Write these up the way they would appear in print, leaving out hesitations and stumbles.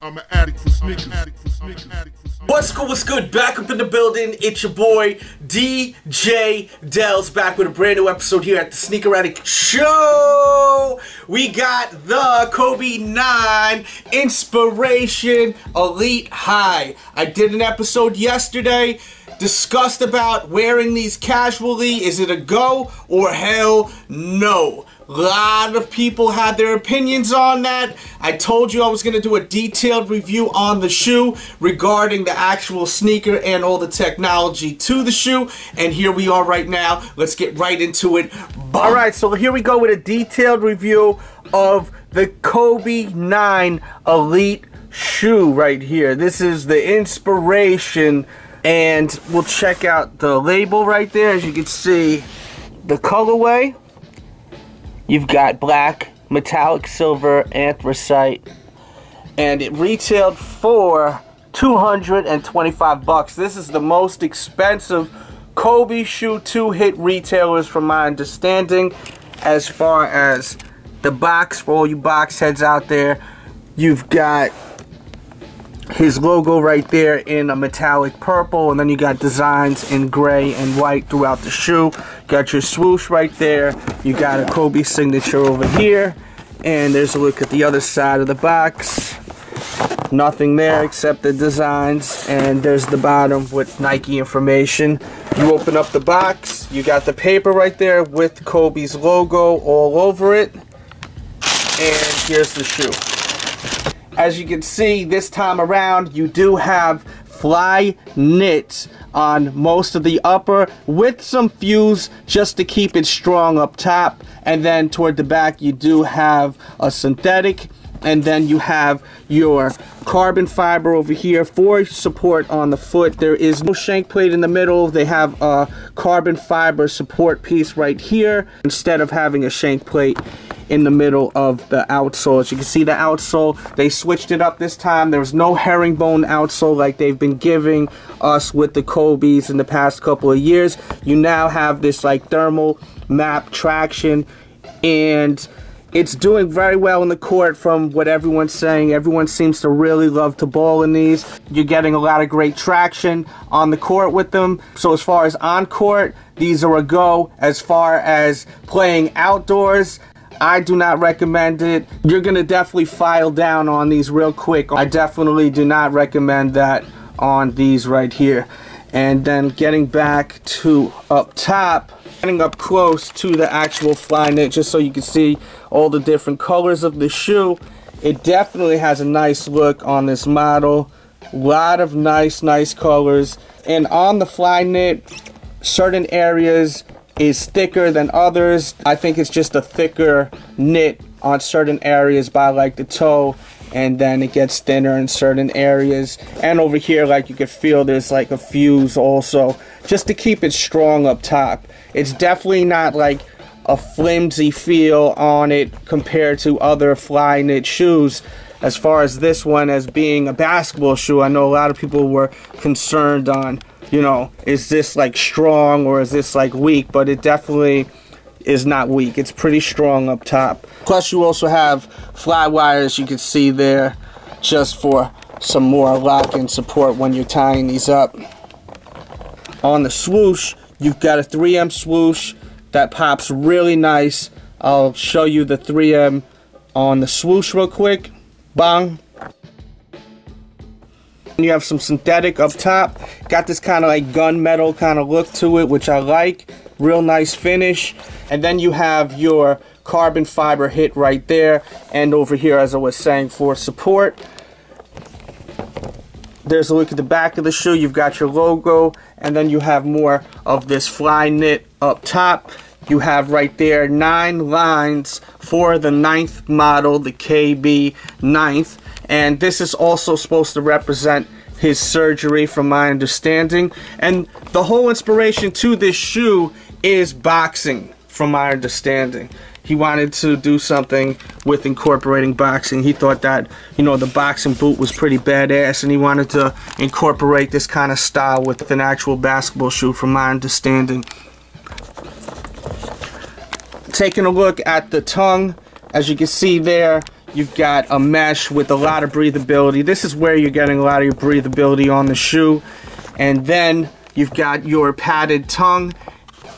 I'm an addict for sneakers. What's good? Back up in the building. It's your boy DJ Delz back with a brand new episode here at the Sneaker Addict Show. We got the Kobe 9 Inspiration Elite High. I did an episode yesterday, discussed about wearing these casually. Is it a go or hell no? A lot of people had their opinions on that. I told you I was going to do a detailed review on the shoe regarding the actual sneaker and all the technology to the shoe. And here we are right now. Let's get right into it. Alright, so here we go with a detailed review of the Kobe 9 Elite shoe right here. This is the Inspiration, and we'll check out the label right there. As you can see, the colorway. You've got black, metallic silver, anthracite, and it retailed for $225. This is the most expensive Kobe shoe to hit retailers from my understanding. As far as the box, for all you box heads out there, you've got his logo right there in a metallic purple, and then you got designs in gray and white throughout the shoe. Got your swoosh right there. You got a Kobe signature over here, and there's a look at the other side of the box. Nothing there except the designs, and there's the bottom with Nike information. You open up the box, you got the paper right there with Kobe's logo all over it, and here's the shoe. As you can see, this time around, you do have fly knits on most of the upper with some fuse just to keep it strong up top. And then toward the back, you do have a synthetic. And then you have your carbon fiber over here for support on the foot. There is no shank plate in the middle. They have a carbon fiber support piece right here instead of having a shank plate in the middle of the outsole. As you can see, the outsole, they switched it up this time. There's no herringbone outsole like they've been giving us with the Kobe's in the past couple of years. You now have this like thermal map traction, and it's doing very well in the court from what everyone's saying. Everyone seems to really love to ball in these. You're getting a lot of great traction on the court with them. So as far as on court, these are a go. As far as playing outdoors, I do not recommend it. You're gonna definitely file down on these real quick. I definitely do not recommend that on these right here. And then getting back to up top, getting up close to the actual fly knit just so you can see all the different colors of the shoe. It definitely has a nice look on this model. A lot of nice colors. And on the fly knit, certain areas is thicker than others. I think it's just a thicker knit on certain areas by like the toe, and then it gets thinner in certain areas. And over here, like you can feel there's like a fuse also, just to keep it strong up top. It's definitely not like a flimsy feel on it compared to other fly knit shoes. As far as this one as being a basketball shoe, I know a lot of people were concerned on, you know, is this like strong or is this like weak? But it definitely is not weak. It's pretty strong up top. Plus you also have fly wires, you can see there, just for some more lock-in support when you're tying these up. On the swoosh, you've got a 3M swoosh that pops really nice. I'll show you the 3M on the swoosh real quick. Bang. You have some synthetic up top. Got this kind of like gunmetal kind of look to it, which I like. Real nice finish. And then you have your carbon fiber hit right there. And over here, as I was saying, for support. There's a look at the back of the shoe. You've got your logo. And then you have more of this fly knit up top. You have right there 9 lines for the 9th model, the KB 9th. And this is also supposed to represent his surgery from my understanding. And the whole inspiration to this shoe is boxing from my understanding. He wanted to do something with incorporating boxing. He thought that, you know, the boxing boot was pretty badass, and he wanted to incorporate this kind of style with an actual basketball shoe from my understanding. Taking a look at the tongue, as you can see there, You've got a mesh with a lot of breathability. This is where you're getting a lot of your breathability on the shoe. And then you've got your padded tongue,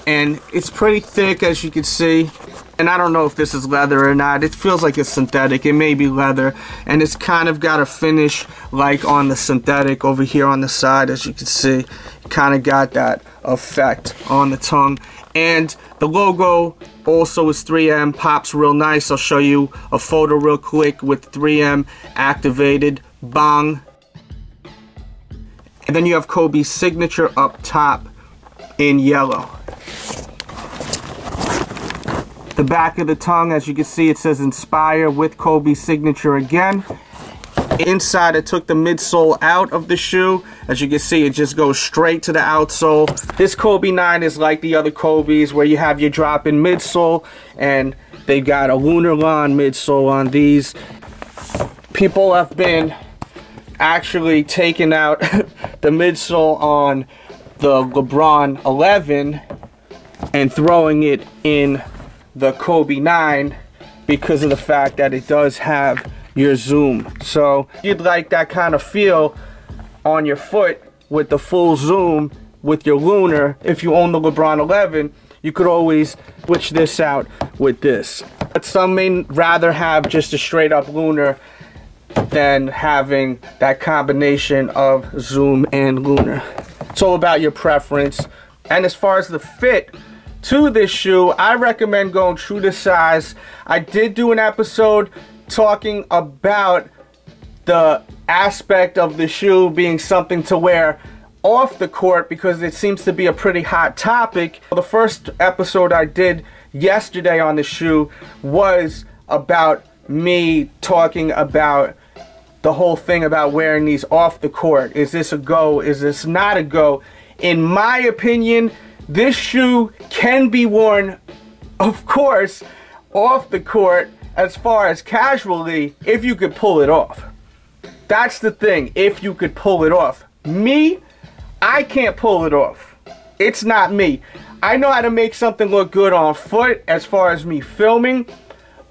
and it's pretty thick, as you can see. And I don't know if this is leather or not. It feels like it's synthetic. It may be leather. And it's kind of got a finish like on the synthetic over here on the side, as you can see. It kind of got that effect on the tongue. And the logo also is 3M, pops real nice. I'll show you a photo real quick with 3M activated. Bang. And then you have Kobe's signature up top in yellow. The back of the tongue, as you can see, it says Inspire with Kobe's signature again. Inside, I took the midsole out of the shoe. As you can see, it just goes straight to the outsole. This Kobe 9 is like the other Kobe's, where you have your drop-in midsole, and they've got a lunar lawn midsole on these. People have been actually taking out the midsole on the LeBron 11 and throwing it in the Kobe 9 because of the fact that it does have your zoom. So you'd like that kind of feel on your foot with the full zoom with your lunar. If you own the LeBron 11, you could always switch this out with this. But some may rather have just a straight up lunar than having that combination of zoom and lunar. It's all about your preference. And as far as the fit to this shoe, I recommend going true to size. I did do an episode talking about the aspect of the shoe being something to wear off the court because it seems to be a pretty hot topic. The first episode I did yesterday on the shoe was about me talking about the whole thing about wearing these off the court. Is this a go? Is this not a go? In my opinion, this shoe can be worn, of course, off the court as far as casually, if you could pull it off. That's the thing, if you could pull it off. Me, I can't pull it off. It's not me. I know how to make something look good on foot as far as me filming,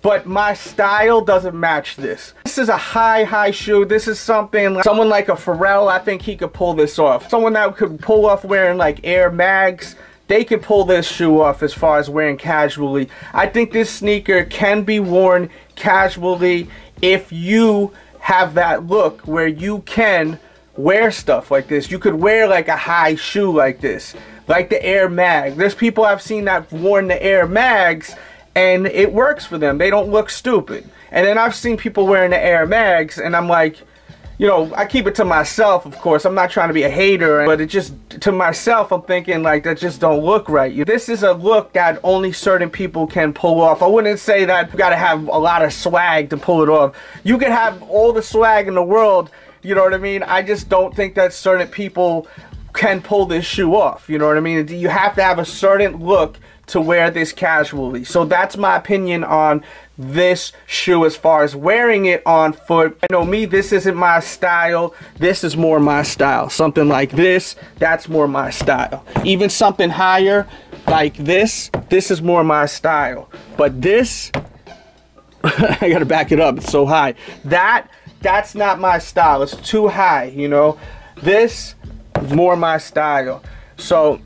but my style doesn't match this. This is a high shoe. This is something like someone like a Pharrell, I think he could pull this off. Someone that could pull off wearing like Air Mags, they could pull this shoe off as far as wearing casually. I think this sneaker can be worn casually if you have that look where you can wear stuff like this. You could wear like a high shoe like this, like the Air Mag. There's people I've seen that worn the Air Mags and it works for them. They don't look stupid. And then I've seen people wearing the Air Mags and I'm like, you know, I keep it to myself, of course. I'm not trying to be a hater, but it just, to myself, I'm thinking like that just don't look right. This is a look that only certain people can pull off. I wouldn't say that you gotta have a lot of swag to pull it off. You can have all the swag in the world, you know what I mean? I just don't think that certain people can pull this shoe off, you know what I mean? You have to have a certain look to wear this casually. So that's my opinion on this shoe as far as wearing it on foot. I know me, this isn't my style. This is more my style. Something like this, that's more my style. Even something higher like this is more my style. But this, I gotta back it up, it's so high. That's not my style, it's too high, you know. This is more my style. So,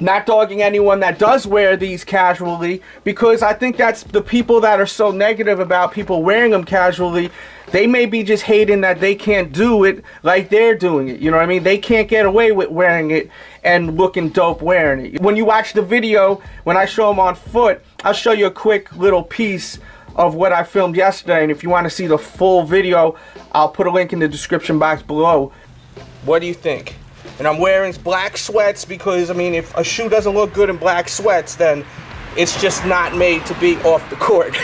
not dogging anyone that does wear these casually, because I think that's the people that are so negative about people wearing them casually. They may be just hating that they can't do it like they're doing it. You know what I mean? They can't get away with wearing it and looking dope wearing it. When you watch the video, when I show them on foot, I'll show you a quick little piece of what I filmed yesterday. And if you want to see the full video, I'll put a link in the description box below. What do you think? And I'm wearing black sweats because, I mean, if a shoe doesn't look good in black sweats, then it's just not made to be off the court.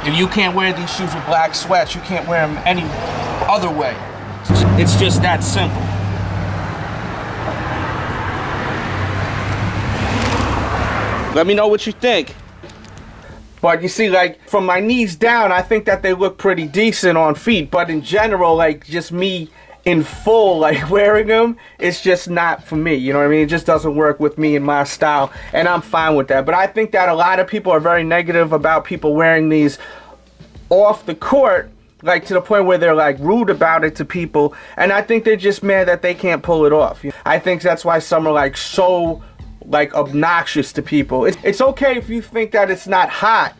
If you can't wear these shoes with black sweats, you can't wear them any other way. It's just that simple. Let me know what you think. But you see, like, from my knees down, I think that they look pretty decent on feet. But in general, like, just me in full, like, wearing them, it's just not for me, you know what I mean? It just doesn't work with me and my style, and I'm fine with that. But I think that a lot of people are very negative about people wearing these off the court, like to the point where they're like rude about it to people, and I think they're just mad that they can't pull it off. I think that's why some are like so like obnoxious to people. It's okay if you think that it's not hot,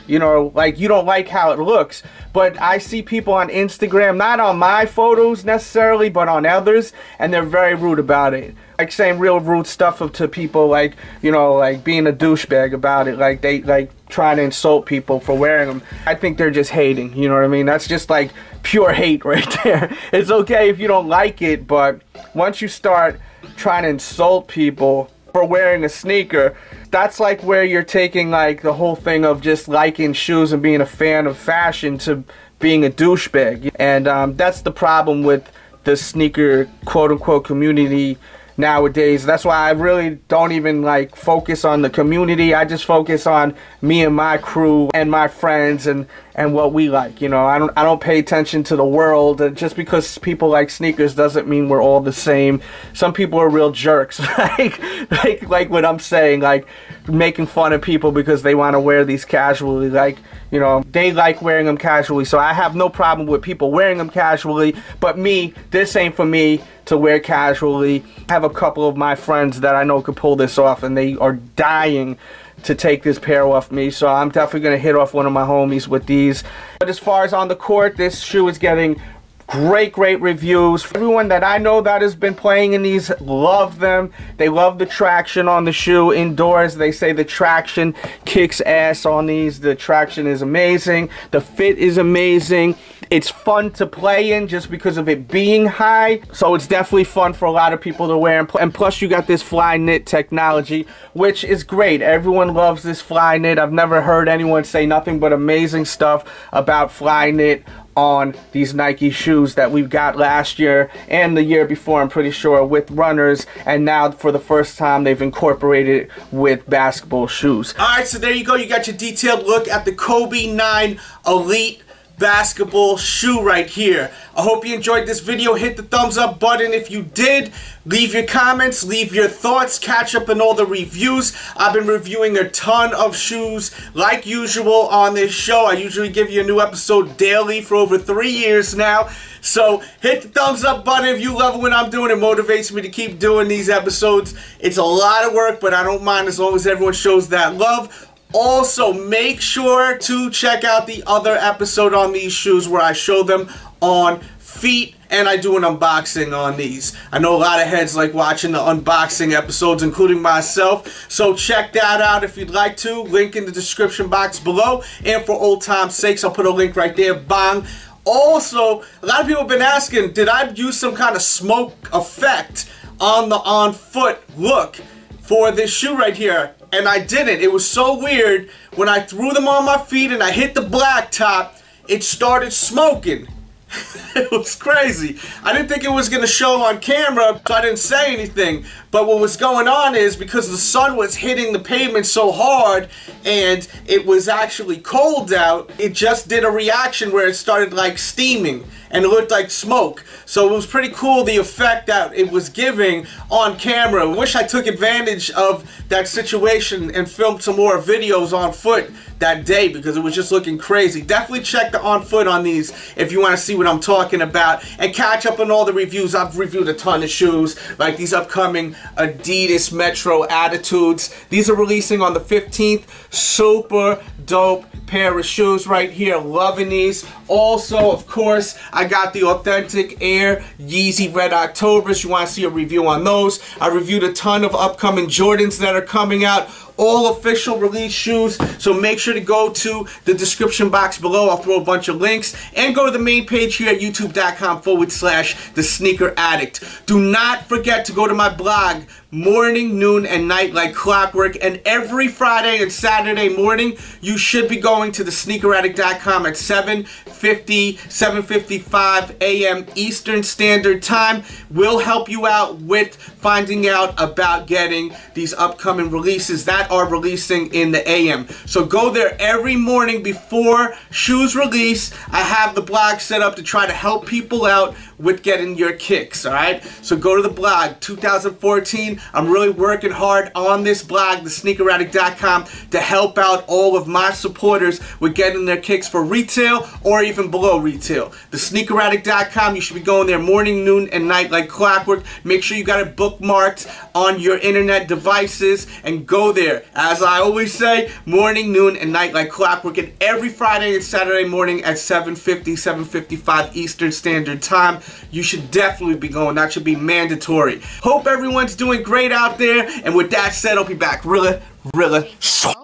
you know, like you don't like how it looks, but I see people on Instagram, not on my photos necessarily, but on others, and they're very rude about it. Like saying real rude stuff to people, like, you know, like being a douchebag about it, like they like trying to insult people for wearing them. I think they're just hating, you know what I mean? That's just like pure hate right there. It's okay if you don't like it, but once you start trying to insult people for wearing a sneaker, that's like where you're taking like the whole thing of just liking shoes and being a fan of fashion to being a douchebag. And that's the problem with the sneaker quote-unquote community nowadays. That's why I really don't even like focus on the community. I just focus on me and my crew and my friends and what we like. You know, I don't pay attention to the world. And just because people like sneakers doesn't mean we're all the same. Some people are real jerks, like what I'm saying, like making fun of people because they want to wear these casually. Like, you know, they like wearing them casually, so I have no problem with people wearing them casually, but me, this ain't for me to wear casually. I have a couple of my friends that I know could pull this off, and they are dying to take this pair off me, so I'm definitely going to hit off one of my homies with these. But as far as on the court, this shoe is getting great reviews. Everyone that I know that has been playing in these love them. They love the traction on the shoe indoors. They say the traction kicks ass on these. The traction is amazing. The fit is amazing. It's fun to play in just because of it being high. So it's definitely fun for a lot of people to wear. And plus you got this fly knit technology, which is great. Everyone loves this fly knit. I've never heard anyone say nothing but amazing stuff about fly knit on these Nike shoes that we've got last year and the year before, I'm pretty sure, with runners, and now for the first time they've incorporated it with basketball shoes. Alright, so there you go. You got your detailed look at the Kobe 9 Elite basketball shoe right here. I hope you enjoyed this video. Hit the thumbs up button if you did. Leave your comments, leave your thoughts, catch up on all the reviews. I've been reviewing a ton of shoes like usual on this show. I usually give you a new episode daily for over 3 years now. So hit the thumbs up button if you love what I'm doing. It motivates me to keep doing these episodes. It's a lot of work, but I don't mind as long as everyone shows that love. Also, make sure to check out the other episode on these shoes where I show them on feet and I do an unboxing on these. I know a lot of heads like watching the unboxing episodes, including myself, so check that out if you'd like to. Link in the description box below, and for old time's sakes, I'll put a link right there. Bang. Also, a lot of people have been asking, did I use some kind of smoke effect on the on-foot look for this shoe right here? And I didn't. It was so weird. When I threw them on my feet and I hit the blacktop, it started smoking. It was crazy. I didn't think it was going to show on camera, so I didn't say anything. But what was going on is because the sun was hitting the pavement so hard and it was actually cold out, it just did a reaction where it started like steaming and it looked like smoke. So it was pretty cool, the effect that it was giving on camera. I wish I took advantage of that situation and filmed some more videos on foot that day because it was just looking crazy. Definitely check the on foot on these if you want to see what I'm talking about and catch up on all the reviews. I've reviewed a ton of shoes, like these upcoming Adidas Metro Attitudes. These are releasing on the 15th. Super dope pair of shoes right here. Loving these. Also, of course, I got the authentic Air Yeezy Red Octobers. You want to see a review on those. I reviewed a ton of upcoming Jordans that are coming out. All official release shoes, so make sure to go to the description box below. I'll throw a bunch of links, and go to the main page here at youtube.com/The Sneaker Addict. Do not forget to go to my blog, morning, noon, and night like clockwork, and every Friday and Saturday morning, you should be going to thesneakeraddict.com at 7:55 a.m. Eastern Standard Time. We'll help you out with finding out about getting these upcoming releases. That's that are releasing in the AM. So go there every morning before shoes release. I have the blog set up to try to help people out with getting your kicks, alright? So go to the blog, 2014. I'm really working hard on this blog, thesneakeraddict.com, to help out all of my supporters with getting their kicks for retail or even below retail. Thesneakeraddict.com, you should be going there morning, noon, and night like clockwork. Make sure you got it bookmarked on your internet devices and go there. As I always say, morning, noon, and night like clockwork, and every Friday and Saturday morning at 7:50, 7:55 Eastern Standard Time. You should definitely be going. That should be mandatory. Hope everyone's doing great out there, and with that said, I'll be back really soon.